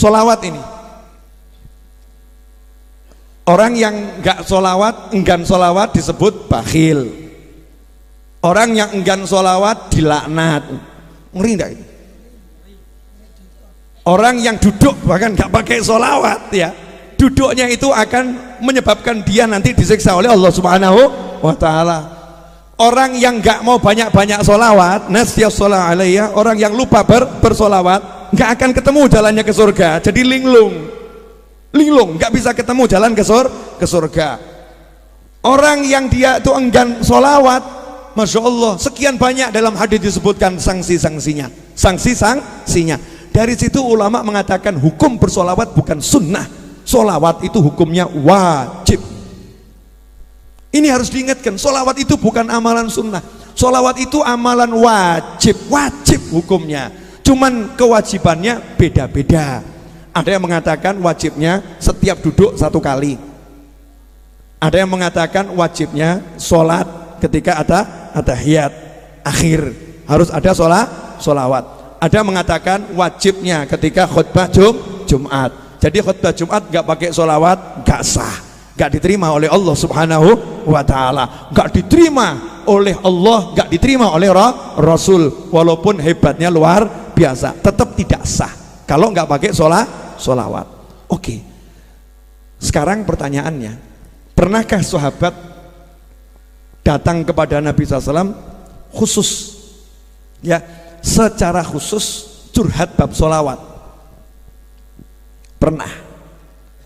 Solawat ini, orang yang enggak solawat, enggan solawat disebut bakhil. Orang yang enggan solawat dilaknat. Ngeri enggak itu? Orang yang duduk bahkan enggak pakai solawat ya, duduknya itu akan menyebabkan dia nanti disiksa oleh Allah Subhanahu wa ta'ala. Orang yang enggak mau banyak-banyak solawat, nasyas sholah alaiya, orang yang lupa bersolawat, nggak akan ketemu jalannya ke surga, jadi linglung, nggak bisa ketemu jalan ke surga. Orang yang dia itu enggan solawat, masya Allah, sekian banyak dalam hadis disebutkan sanksinya. Dari situ ulama mengatakan hukum bersolawat bukan sunnah, solawat itu hukumnya wajib. Ini harus diingatkan, solawat itu bukan amalan sunnah, solawat itu amalan wajib hukumnya. Cuman kewajibannya beda-beda. Ada yang mengatakan wajibnya setiap duduk 1 kali. Ada yang mengatakan wajibnya sholat ketika ada tahiyat akhir harus ada sholawat. Ada yang mengatakan wajibnya ketika khutbah Jumat. Jadi khutbah Jumat nggak pakai sholawat nggak sah, nggak diterima oleh Allah Subhanahu wa ta'ala, nggak diterima oleh Allah, nggak diterima oleh Rasul. Walaupun hebatnya luar biasa, tetap tidak sah kalau nggak pakai sholawat. Oke, sekarang pertanyaannya, pernahkah sahabat datang kepada Nabi SAW khusus ya, secara khusus curhat bab sholawat? Pernah.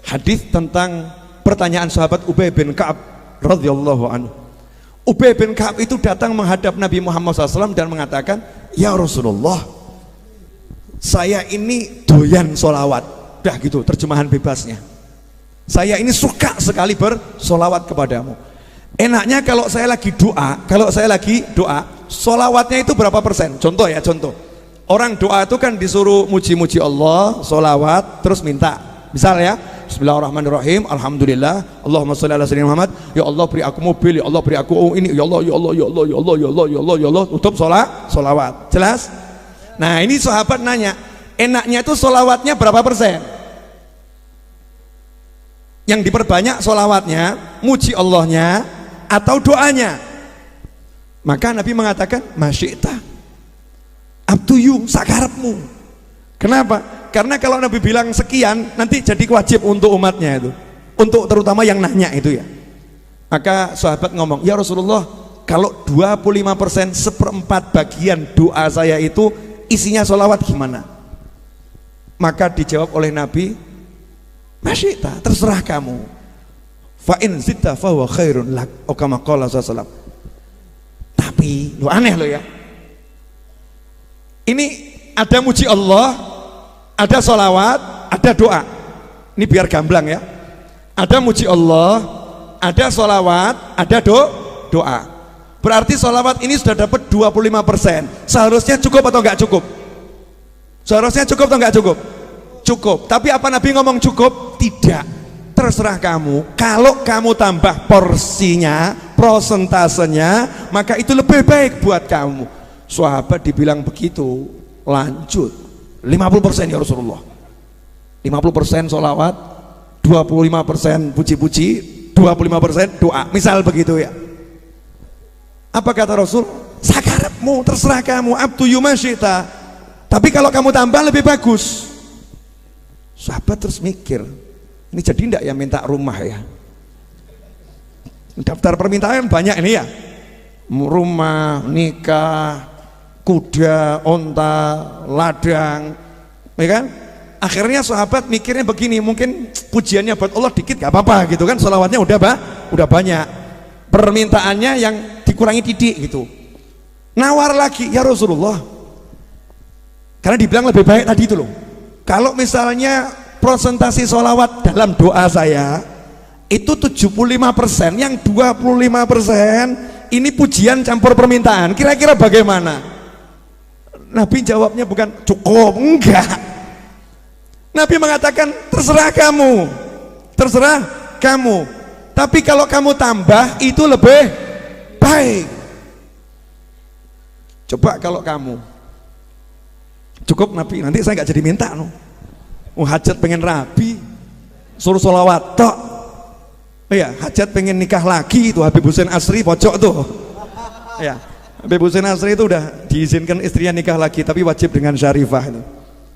Hadis tentang pertanyaan sahabat Ubay bin Ka'ab radhiyallahu anhu. Ubay bin Ka'ab itu datang menghadap Nabi Muhammad SAW dan mengatakan, ya Rasulullah, saya ini doyan sholawat. Udah gitu terjemahan bebasnya, saya ini suka sekali bersolawat kepadamu. Enaknya kalau saya lagi doa, sholawatnya itu berapa persen? Contoh, orang doa itu kan disuruh muji-muji Allah, sholawat, terus minta, misal ya, bismillahirrahmanirrahim, alhamdulillah, Allahumma sholli ala sayyidina Muhammad, ya Allah beri aku mobil, ya Allah beri aku ini, ya Allah, ya Allah, ya Allah, ya Allah, ya Allah, ya Allah, ya Allah, tutup sholawat. Jelas? Nah, ini sahabat nanya, enaknya itu sholawatnya berapa persen? Yang diperbanyak sholawatnya, muji Allahnya, atau doanya? Maka Nabi mengatakan, masyi'ta, up to you, sakarepmu. Kenapa? Karena kalau Nabi bilang sekian, nanti jadi wajib untuk umatnya itu, untuk terutama yang nanya itu ya. Maka sahabat ngomong, ya Rasulullah, kalau 25% 1/4 bagian doa saya itu isinya sholawat gimana? Maka dijawab oleh Nabi, masyita, terserah kamu, fa in zidta fa huwa khairun lak, o kama qala sallallahu. Tapi lu aneh lo ya, ini ada muji Allah, ada sholawat, ada doa. Ini biar gamblang ya, ada muji Allah, ada sholawat, ada doa. Berarti sholawat ini sudah dapat 25%. Seharusnya cukup atau enggak cukup? Seharusnya cukup atau enggak cukup? Cukup. Tapi apa Nabi ngomong cukup? Tidak. Terserah kamu. Kalau kamu tambah porsinya, prosentasenya, maka itu lebih baik buat kamu. Sahabat dibilang begitu, lanjut 50% ya Rasulullah. 50% sholawat, 25% puji-puji, 25% doa. Misal begitu ya. Apa kata Rasul? Sakarepmu, terserah kamu, abdu yumasyita. Tapi kalau kamu tambah lebih bagus. Sahabat terus mikir, ini jadi enggak ya minta rumah ya? Daftar permintaan banyak ini ya, rumah, nikah, kuda, onta, ladang, ya kan? Akhirnya sahabat mikirnya begini, mungkin pujiannya buat Allah dikit gak apa-apa gitu kan, sholawatnya udah banyak, permintaannya yang dikurangi titik gitu. Nawar lagi, ya Rasulullah, karena dibilang lebih baik tadi itu loh, kalau misalnya prosentasi sholawat dalam doa saya itu 75%, yang 25% ini pujian campur permintaan, kira-kira bagaimana? Nabi jawabnya bukan cukup, enggak. Nabi mengatakan terserah kamu, tapi kalau kamu tambah itu lebih baik. Coba kalau kamu cukup Nabi, nanti saya nggak jadi minta no. Hajat pengen rabi, suruh sholawat tok. Ya, hajat pengen nikah lagi itu Habib Hussein Asri pojok tuh. Ya, Habib Hussein Asri itu udah diizinkan istrinya nikah lagi, tapi wajib dengan syarifah itu.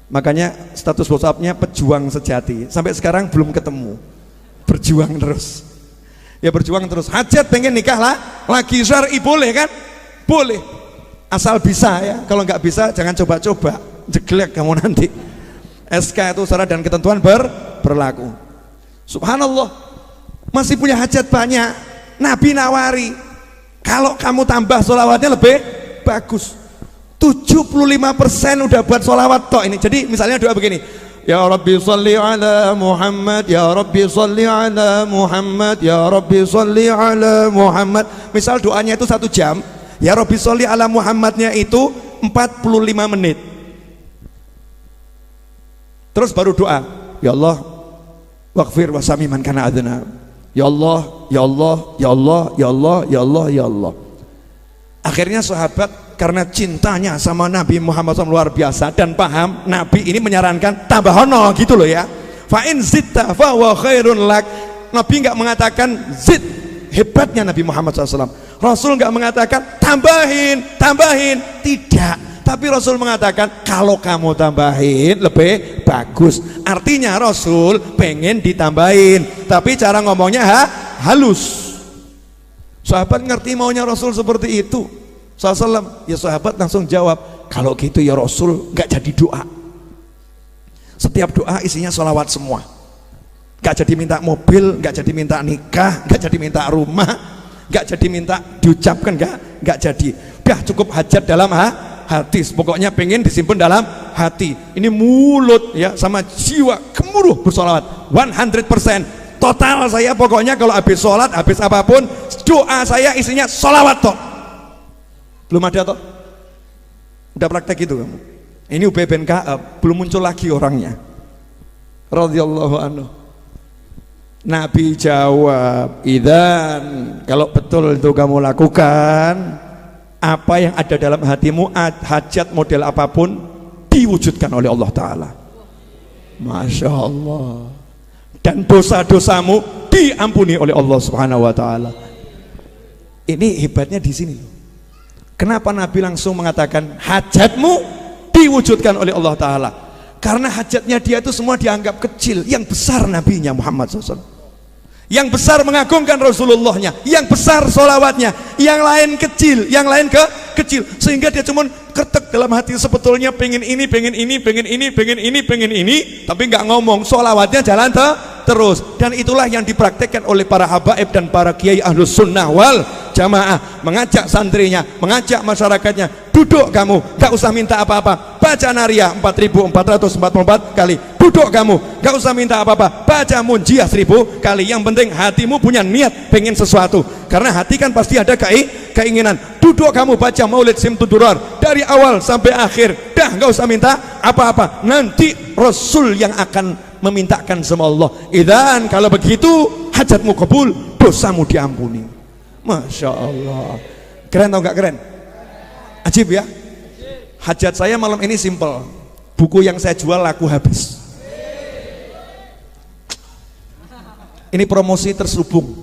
Makanya status WhatsApp-nya pejuang sejati. Sampai sekarang belum ketemu. Berjuang terus. Ya berjuang terus. Hajat pengen nikah lah lagi, syar'i boleh kan? Boleh. Asal bisa ya. Kalau nggak bisa jangan coba-coba. Jeglek kamu nanti. SK itu syarat dan ketentuan berlaku. Subhanallah. Masih punya hajat banyak. Nabi nawari, kalau kamu tambah sholawatnya lebih bagus. 75% udah buat sholawat tok ini. Jadi misalnya doa begini, ya Rabbi sholli ala Muhammad, ya Rabbi sholli ala Muhammad, ya Rabbi sholli ala Muhammad. Misal doanya itu 1 jam, ya Rabbi sholli ala Muhammadnya itu 45 menit. Terus baru doa, ya Allah waghfir wasami man kana adna. Ya Allah, ya Allah, ya Allah, ya Allah, ya Allah, ya Allah. Akhirnya sahabat karena cintanya sama Nabi Muhammad SAW luar biasa dan paham Nabi ini menyarankan tambahono gitu loh ya. Fa in zitta fa wa khairun lak. Nabi enggak mengatakan zid, hebatnya Nabi Muhammad SAW. Rasul enggak mengatakan tambahin, tidak. Tapi Rasul mengatakan kalau kamu tambahin lebih bagus. Artinya Rasul pengen ditambahin, tapi cara ngomongnya halus. Sahabat ngerti maunya Rasul seperti itu. SAW, ya sahabat langsung jawab, kalau gitu ya Rasul nggak jadi doa. Setiap doa isinya sholawat semua. Nggak jadi minta mobil, nggak jadi minta nikah, nggak jadi minta rumah, nggak jadi minta diucapkan, nggak jadi. Udah cukup hajat dalam hati. Pokoknya pengen disimpan dalam hati. Ini mulut ya sama jiwa gemuruh bersolawat 100%. Total saya pokoknya kalau habis sholat, habis apapun, doa saya isinya sholawat toh. Belum ada toh? Udah praktek itu kamu. Ini Ubay bin Ka'ab, belum muncul lagi orangnya. Radhiyallahu anhu. Nabi jawab, idzan, kalau betul itu kamu lakukan, apa yang ada dalam hatimu, hajat model apapun diwujudkan oleh Allah Ta'ala. Masya Allah. Dan dosa-dosamu diampuni oleh Allah Subhanahu Wa Ta'ala. Ini hebatnya di sini. Kenapa Nabi langsung mengatakan hajatmu diwujudkan oleh Allah Ta'ala? Karena hajatnya dia itu semua dianggap kecil. Yang besar nabinya Muhammad SAW, yang besar mengagungkan Rasulullahnya, yang besar sholawatnya, yang lain kecil, yang lain kecil. Sehingga dia cuma kertek dalam hati sebetulnya pengen ini, pengen ini, pengen ini, pengen ini, pengen ini, tapi nggak ngomong, sholawatnya jalan terus. Dan itulah yang dipraktekkan oleh para habaib dan para kiai ahlus sunnah wal jamaah, mengajak santrinya, mengajak masyarakatnya, duduk kamu, gak usah minta apa-apa, baca Nariyah 4444 kali, duduk kamu, gak usah minta apa-apa, baca Munjiah 1000 kali. Yang penting hatimu punya niat pengen sesuatu, karena hati kan pasti ada keinginan. Duduk kamu baca Maulid Simtudurar dari awal sampai akhir, dah gak usah minta apa-apa, nanti Rasul yang akan memintakan sama Allah. Idzan, kalau begitu hajatmu kabul, dosamu diampuni. Masya Allah. Keren atau enggak keren? Ajib ya. Hajat saya malam ini simple. Buku yang saya jual laku habis. Ini promosi terselubung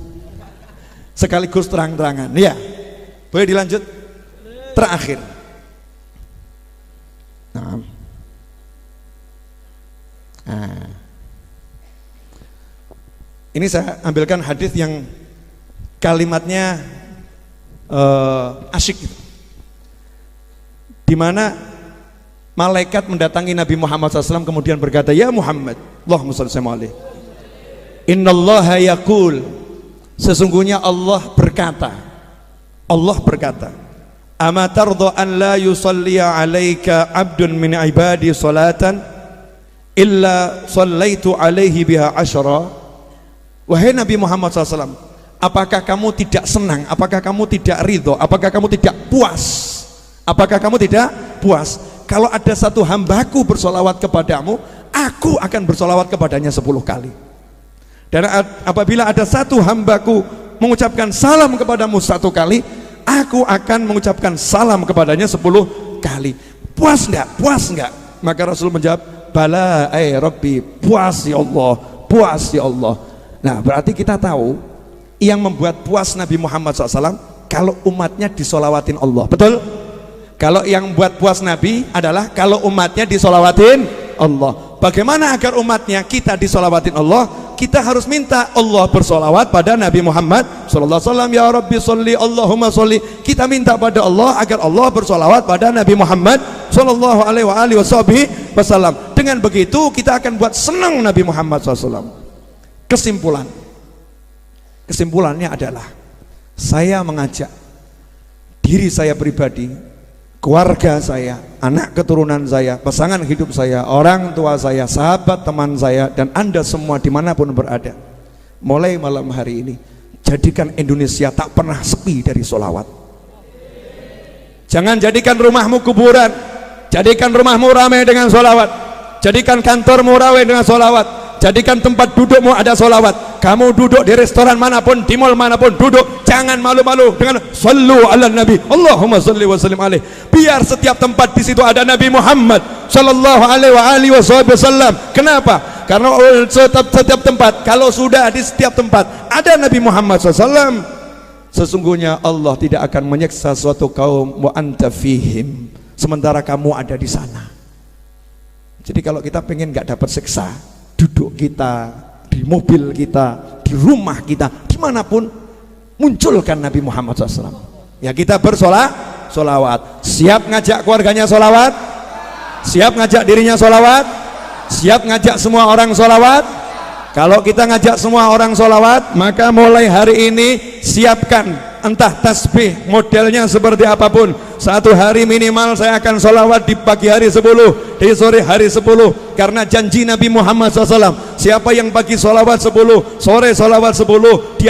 sekaligus terang-terangan ya. Boleh dilanjut? Terakhir. Nah. Ini saya ambilkan hadis yang kalimatnya asyik gitu. Di mana malaikat mendatangi Nabi Muhammad SAW kemudian berkata, ya Muhammad, Allahumma shalli alaihi, innallaha yaqul, sesungguhnya Allah berkata, ama tarda an la yusalliya alaika abdun min ibadi salatan illa sallaitu alaihi biha asyara. Wahai Nabi Muhammad SAW, apakah kamu tidak senang, apakah kamu tidak ridho, apakah kamu tidak puas, apakah kamu tidak puas kalau ada satu hambaku bersolawat kepadamu, aku akan bersolawat kepadanya 10 kali. Dan apabila ada satu hambaku mengucapkan salam kepadamu 1 kali, aku akan mengucapkan salam kepadanya 10 kali. Puas enggak? Puas enggak? Maka Rasul menjawab, bala Rabbi, puas ya Allah, puas ya Allah. Nah berarti kita tahu yang membuat puas Nabi Muhammad SAW kalau umatnya disolawatin Allah, betul? Kalau yang buat puas Nabi adalah kalau umatnya disolawatin Allah. Bagaimana agar umatnya kita disolawatin Allah? Kita harus minta Allah bersolawat pada Nabi Muhammad SAW. Ya Rabbi sholli Allahumma sholli. Kita minta pada Allah agar Allah bersolawat pada Nabi Muhammad SAW. Dengan begitu kita akan buat senang Nabi Muhammad SAW. Kesimpulannya adalah saya mengajak diri saya pribadi, keluarga saya, anak keturunan saya, pasangan hidup saya, orang tua saya, sahabat teman saya, dan Anda semua dimanapun berada, mulai malam hari ini jadikan Indonesia tak pernah sepi dari solawat. Jangan jadikan rumahmu kuburan, jadikan rumahmu ramai dengan solawat, jadikan kantormu ramai dengan solawat, jadikan tempat dudukmu ada solawat. Kamu duduk di restoran manapun, di mall manapun duduk, jangan malu-malu dengan sallu ala nabi, Allahumma salli wa sallim alaih. Biar setiap tempat di situ ada Nabi Muhammad sallallahu alaihi wasallam. Kenapa? Karena setiap tempat, kalau sudah di setiap tempat ada Nabi Muhammad SAW, sesungguhnya Allah tidak akan menyiksa suatu kaum wa anta fihim, sementara kamu ada di sana. Jadi kalau kita pengen nggak dapat siksa, duduk kita, di mobil kita, di rumah kita, dimanapun, munculkan Nabi Muhammad SAW. Ya kita bersolawat. Siap ngajak keluarganya solawat, siap ngajak dirinya solawat, siap ngajak semua orang solawat. Kalau kita ngajak semua orang solawat, maka mulai hari ini siapkan entah tasbih modelnya seperti apapun. Satu hari minimal saya akan solawat di pagi hari 10, di sore hari 10, karena janji Nabi Muhammad SAW, siapa yang pagi solawat 10, sore solawat 10, dia